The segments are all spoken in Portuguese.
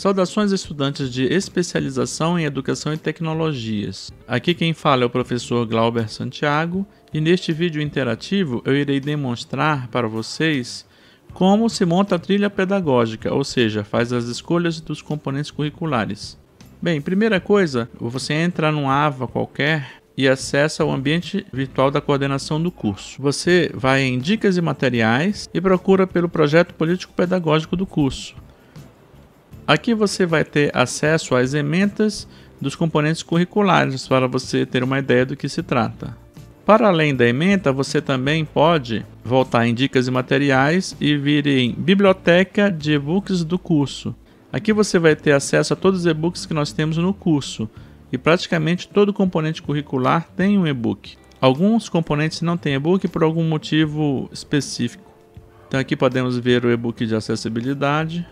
Saudações, estudantes de especialização em Educação e Tecnologias. Aqui quem fala é o professor Glauber Santiago e neste vídeo interativo eu irei demonstrar para vocês como se monta a trilha pedagógica, ou seja, faz as escolhas dos componentes curriculares. Bem, primeira coisa, você entra num AVA qualquer e acessa o ambiente virtual da coordenação do curso. Você vai em Dicas e Materiais e procura pelo projeto político-pedagógico do curso. Aqui você vai ter acesso às ementas dos componentes curriculares para você ter uma ideia do que se trata. Para além da ementa, você também pode voltar em Dicas e Materiais e vir em Biblioteca de e-books do curso. Aqui você vai ter acesso a todos os e-books que nós temos no curso e praticamente todo componente curricular tem um e-book. Alguns componentes não têm e-book por algum motivo específico. Então aqui podemos ver o e-book de acessibilidade.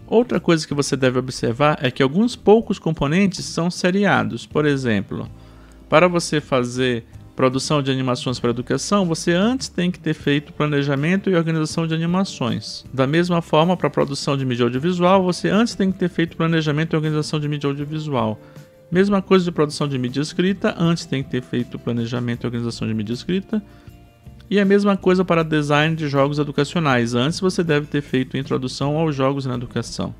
Outra coisa que você deve observar é que alguns poucos componentes são seriados. Por exemplo, para você fazer produção de animações para educação, você antes tem que ter feito planejamento e organização de animações. Da mesma forma, para a produção de mídia audiovisual, você antes tem que ter feito planejamento e organização de mídia audiovisual. Mesma coisa de produção de mídia escrita, antes tem que ter feito planejamento e organização de mídia escrita. E a mesma coisa para design de jogos educacionais. Antes você deve ter feito introdução aos jogos na educação.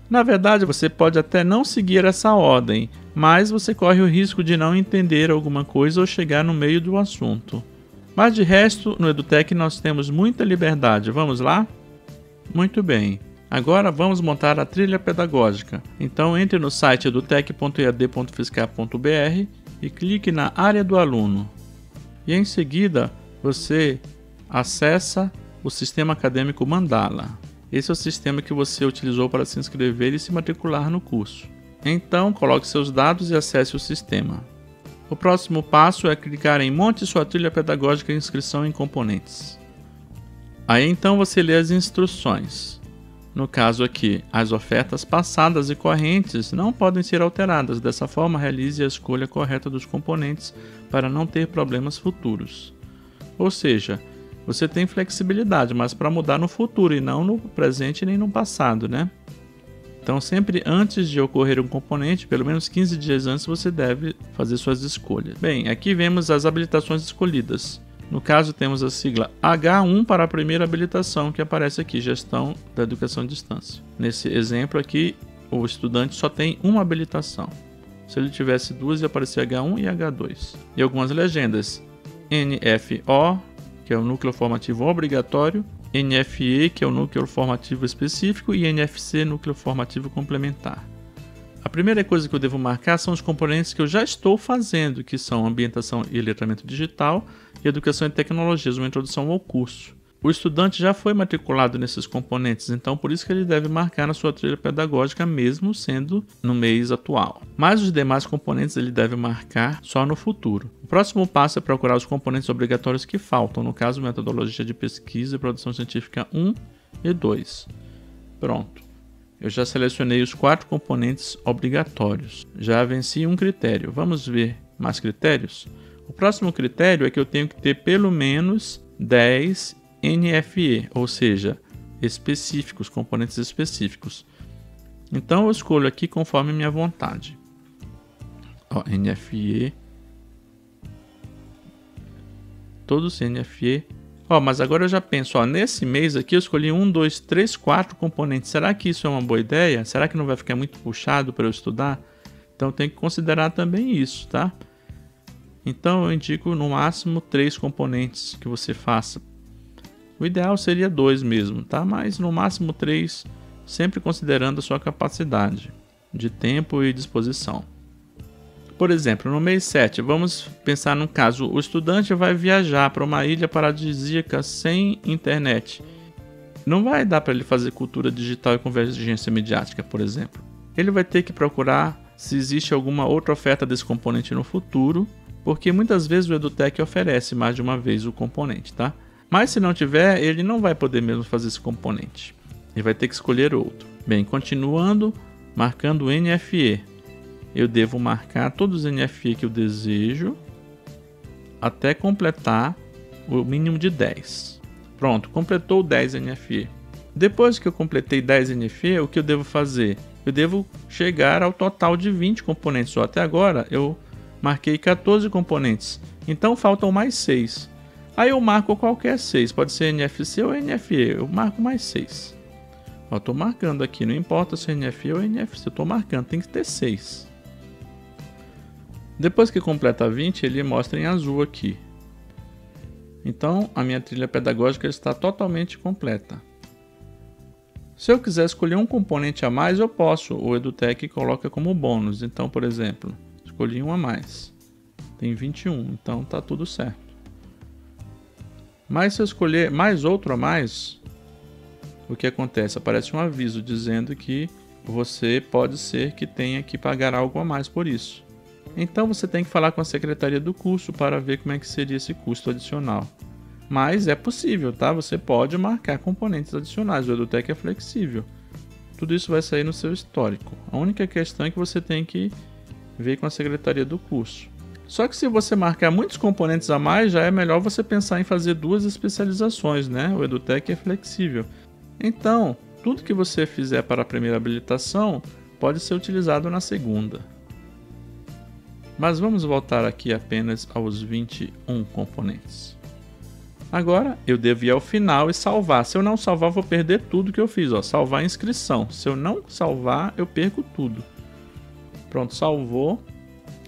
Na verdade, você pode até não seguir essa ordem, mas você corre o risco de não entender alguma coisa ou chegar no meio do assunto. Mas de resto, no EduTech nós temos muita liberdade. Vamos lá? Muito bem. Agora vamos montar a trilha pedagógica. Então entre no site edutech.ead.fiscar.br e clique na área do aluno. E em seguida, você acessa o sistema acadêmico Mandala. Esse é o sistema que você utilizou para se inscrever e se matricular no curso. Então, coloque seus dados e acesse o sistema. O próximo passo é clicar em Monte sua trilha pedagógica e inscrição em componentes. Aí então você lê as instruções. No caso aqui, as ofertas passadas e correntes não podem ser alteradas. Dessa forma, realize a escolha correta dos componentes para não ter problemas futuros. Ou seja, você tem flexibilidade, mas para mudar no futuro e não no presente nem no passado, né? Então, sempre antes de ocorrer um componente, pelo menos 15 dias antes, você deve fazer suas escolhas. Bem, aqui vemos as habilitações escolhidas. No caso, temos a sigla H1 para a primeira habilitação, que aparece aqui, Gestão da Educação à Distância. Nesse exemplo aqui, o estudante só tem uma habilitação. Se ele tivesse duas, ia aparecer H1 e H2. E algumas legendas. NFO, que é o núcleo formativo obrigatório, NFE, que é o núcleo formativo específico, e NFC, núcleo formativo complementar. A primeira coisa que eu devo marcar são os componentes que eu já estou fazendo, que são ambientação e letramento digital e educação e tecnologias, uma introdução ao curso. O estudante já foi matriculado nesses componentes, então por isso que ele deve marcar na sua trilha pedagógica, mesmo sendo no mês atual. Mas os demais componentes ele deve marcar só no futuro. O próximo passo é procurar os componentes obrigatórios que faltam, no caso, metodologia de pesquisa e produção científica 1 e 2. Pronto. Eu já selecionei os 4 componentes obrigatórios. Já venci um critério. Vamos ver mais critérios? O próximo critério é que eu tenho que ter pelo menos 10 NFE, ou seja, específicos, componentes específicos. Então eu escolho aqui conforme minha vontade. NFE. Todos NFE. Mas agora eu já penso, nesse mês aqui eu escolhi 1, 2, 3, 4 componentes. Será que isso é uma boa ideia? Será que não vai ficar muito puxado para eu estudar? Então tem que considerar também isso, tá? Então eu indico no máximo 3 componentes que você faça. O ideal seria 2 mesmo, tá? Mas no máximo 3, sempre considerando a sua capacidade de tempo e disposição. Por exemplo, no mês 7, vamos pensar num caso, o estudante vai viajar para uma ilha paradisíaca sem internet. Não vai dar para ele fazer cultura digital e convergência midiática, por exemplo. Ele vai ter que procurar se existe alguma outra oferta desse componente no futuro, porque muitas vezes o EduTech oferece mais de uma vez o componente, tá? Mas se não tiver, ele não vai poder mesmo fazer esse componente. Ele vai ter que escolher outro. Bem, continuando, marcando o NFE. Eu devo marcar todos os NFE que eu desejo até completar o mínimo de 10. Pronto, completou 10 NFE. Depois que eu completei 10 NFE, o que eu devo fazer? Eu devo chegar ao total de 20 componentes. Só até agora eu marquei 14 componentes, então faltam mais 6. Aí eu marco qualquer 6, pode ser NFC ou NFE, eu marco mais 6. Eu estou marcando aqui, não importa se é NFE ou NFC, eu estou marcando, tem que ter 6. Depois que completa 20, ele mostra em azul aqui. Então a minha trilha pedagógica está totalmente completa. Se eu quiser escolher um componente a mais, eu posso. O EduTech coloca como bônus. Então, por exemplo, escolhi um a mais. Tem 21, então está tudo certo. Mas se eu escolher mais outro a mais, o que acontece? Aparece um aviso dizendo que você pode ser que tenha que pagar algo a mais por isso. Então você tem que falar com a secretaria do curso para ver como é que seria esse custo adicional. Mas é possível, tá? Você pode marcar componentes adicionais, o EduTech é flexível. Tudo isso vai sair no seu histórico. A única questão é que você tem que ver com a secretaria do curso. Só que se você marcar muitos componentes a mais, já é melhor você pensar em fazer 2 especializações, né? O EduTech é flexível. Então, tudo que você fizer para a primeira habilitação pode ser utilizado na segunda. Mas vamos voltar aqui apenas aos 21 componentes. Agora eu devo ir ao final e salvar. Se eu não salvar, eu vou perder tudo que eu fiz. Ó, salvar a inscrição. Se eu não salvar, eu perco tudo. Pronto, salvou.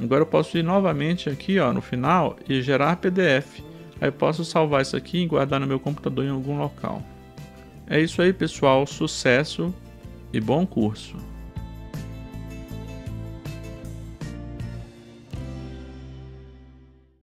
Agora eu posso ir novamente aqui, ó, no final e gerar PDF. Aí eu posso salvar isso aqui e guardar no meu computador em algum local. É isso aí, pessoal. Sucesso e bom curso!